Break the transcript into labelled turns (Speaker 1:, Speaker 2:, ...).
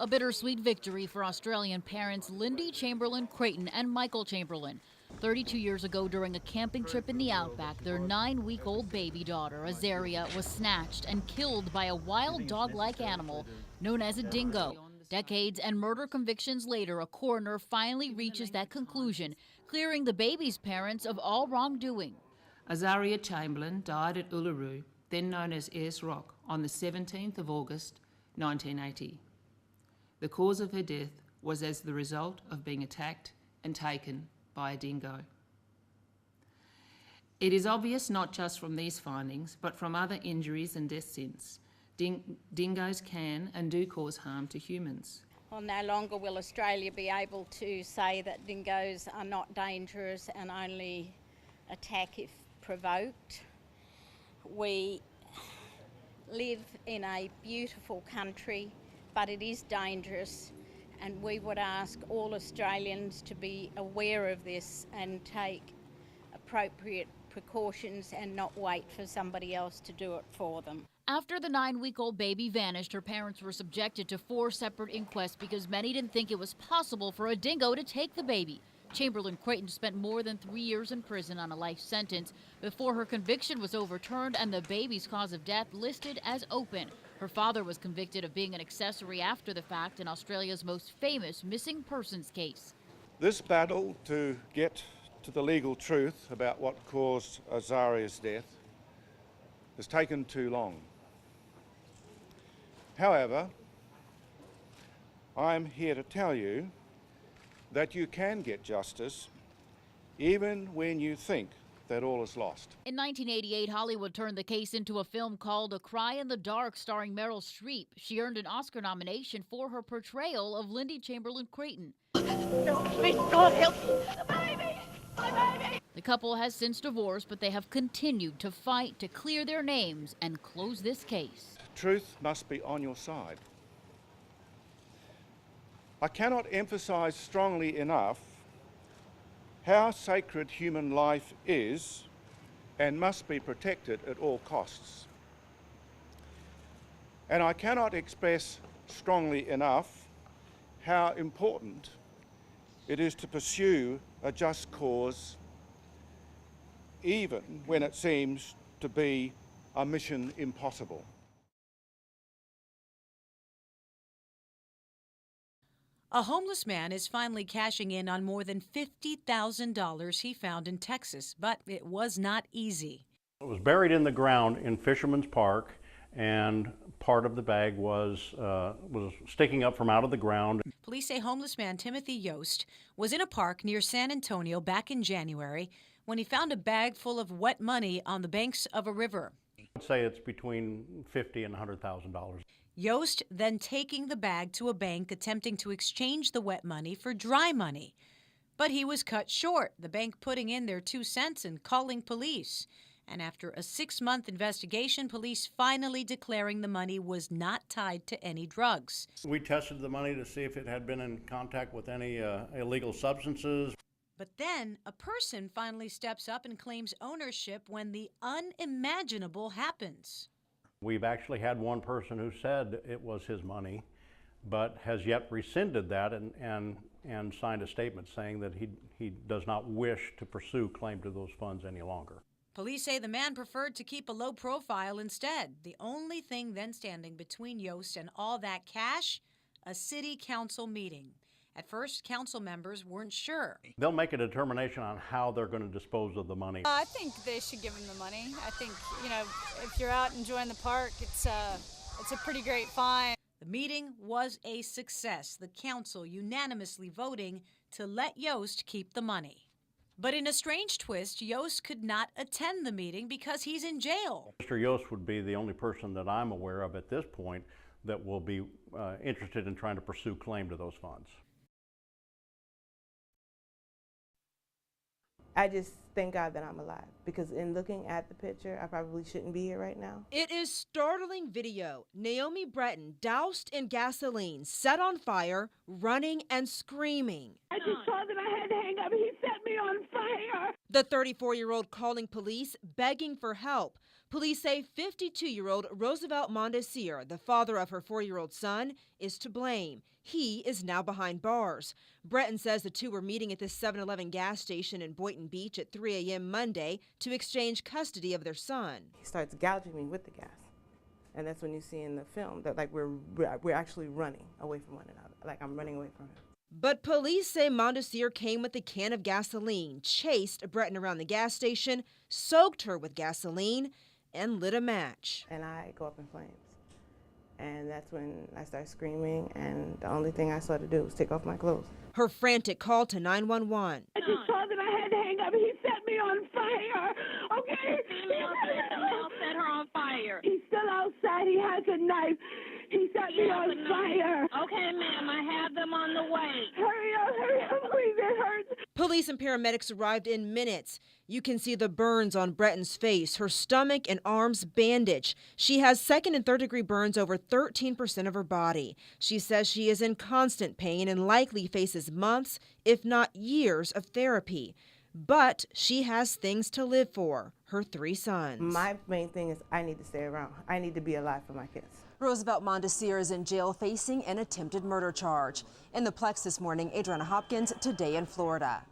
Speaker 1: A bittersweet victory for Australian parents Lindy Chamberlain Creighton and Michael Chamberlain. 32 years ago, during a camping trip in the outback, their 9-week-old baby daughter, Azaria, was snatched and killed by a wild dog-like animal known as a dingo. Decades and murder convictions later, a coroner finally reaches that conclusion, clearing the baby's parents of all wrongdoing.
Speaker 2: Azaria Chamberlain died at Uluru, then known as Ayers Rock, on the 17th of August 1980. The cause of her death was as the result of being attacked and taken by a dingo. It is obvious not just from these findings, but from other injuries and deaths since, dingoes can and do cause harm to humans.
Speaker 3: Well, no longer will Australia be able to say that dingoes are not dangerous and only attack if provoked. We live in a beautiful country, but it is dangerous, and we would ask all Australians to be aware of this and take appropriate precautions and not wait for somebody else to do it for them.
Speaker 1: After the 9-week-old baby vanished, her parents were subjected to 4 separate inquests because many didn't think it was possible for a dingo to take the baby. Chamberlain Creighton spent more than 3 years in prison on a life sentence before her conviction was overturned and the baby's cause of death listed as open. Her father was convicted of being an accessory after the fact in Australia's most famous missing persons case.
Speaker 4: This battle to get to the legal truth about what caused Azaria's death has taken too long. However, I'm here to tell you that you can get justice even when you think that all is lost.
Speaker 1: In 1988, Hollywood turned the case into a film called A Cry in the Dark starring Meryl Streep. She earned an Oscar nomination for her portrayal of Lindy Chamberlain Creighton.
Speaker 5: No, please, God help me. The baby! My baby!
Speaker 1: The couple has since divorced, but they have continued to fight to clear their names and close this case.
Speaker 4: Truth must be on your side. I cannot emphasize strongly enough how sacred human life is and must be protected at all costs. And I cannot express strongly enough how important it is to pursue a just cause, even when it seems to be a mission impossible.
Speaker 6: A homeless man is finally cashing in on more than $50,000 he found in Texas, but it was not easy.
Speaker 7: It was buried in the ground in Fisherman's Park, and part of the bag was sticking up from out of the ground.
Speaker 6: Police say homeless man Timothy Yost was in a park near San Antonio back in January when he found a bag full of wet money on the banks of a river.
Speaker 7: I'd say it's between $50,000 and $100,000.
Speaker 6: Yost then taking the bag to a bank attempting to exchange the wet money for dry money. But he was cut short, the bank putting in their 2 cents and calling police. And after a 6-month investigation, police finally declaring the money was not tied to any drugs.
Speaker 7: We tested the money to see if it had been in contact with any illegal substances.
Speaker 6: But then a person finally steps up and claims ownership when the unimaginable happens.
Speaker 7: We've actually had one person who said it was his money, but has yet rescinded that and signed a statement saying that he does not wish to pursue claim to those funds any longer.
Speaker 6: Police say the man preferred to keep a low profile instead. The only thing then standing between Yost and all that cash, a city council meeting. At first, council members weren't sure.
Speaker 7: They'll make a determination on how they're going to dispose of the money.
Speaker 8: I think they should give him the money. I think, if you're out enjoying the park, it's a pretty great find.
Speaker 6: The meeting was a success, the council unanimously voting to let Yost keep the money. But in a strange twist, Yost could not attend the meeting because he's in jail.
Speaker 7: Mr. Yost would be the only person that I'm aware of at this point that will be interested in trying to pursue claim to those funds.
Speaker 9: I just thank God that I'm alive, because in looking at the picture, I probably shouldn't be here right now.
Speaker 10: It is startling video. Naomi Breton doused in gasoline, set on fire, running and screaming.
Speaker 5: I just saw that I had to hang up. He set me on fire.
Speaker 10: The 34-year-old calling police, begging for help. Police say 52-year-old Roosevelt Mondesir, the father of her 4-year-old son, is to blame. He is now behind bars. Breton says the two were meeting at this 7-Eleven gas station in Boynton Beach at 3 a.m. Monday to exchange custody of their son.
Speaker 9: He starts gouging me with the gas. And that's when you see in the film that like we're actually running away from one another. Like I'm running away from him.
Speaker 10: But police say Mondesir came with a can of gasoline, chased Breton around the gas station, soaked her with gasoline, and lit a match.
Speaker 9: And I go up in flames. And that's when I start screaming, and the only thing I saw to do was take off my clothes.
Speaker 10: Her frantic call to 911.
Speaker 5: I just told him I had to hang up. He set me on fire. Okay? Female set her on fire. He's still outside. He has a knife. He set me on fire. Okay, ma'am. I have them on the way. Hurry up, please. It hurts.
Speaker 10: Police and paramedics arrived in minutes. You can see the burns on Breton's face, her stomach and arms bandaged. She has second and third degree burns over 13% of her body. She says she is in constant pain and likely faces months, if not years, of therapy. But she has things to live for, her 3 sons.
Speaker 9: My main thing is I need to stay around. I need to be alive for my kids.
Speaker 11: Roosevelt Mondesir is in jail facing an attempted murder charge. In the Plex this morning, Adriana Hopkins, Today in Florida.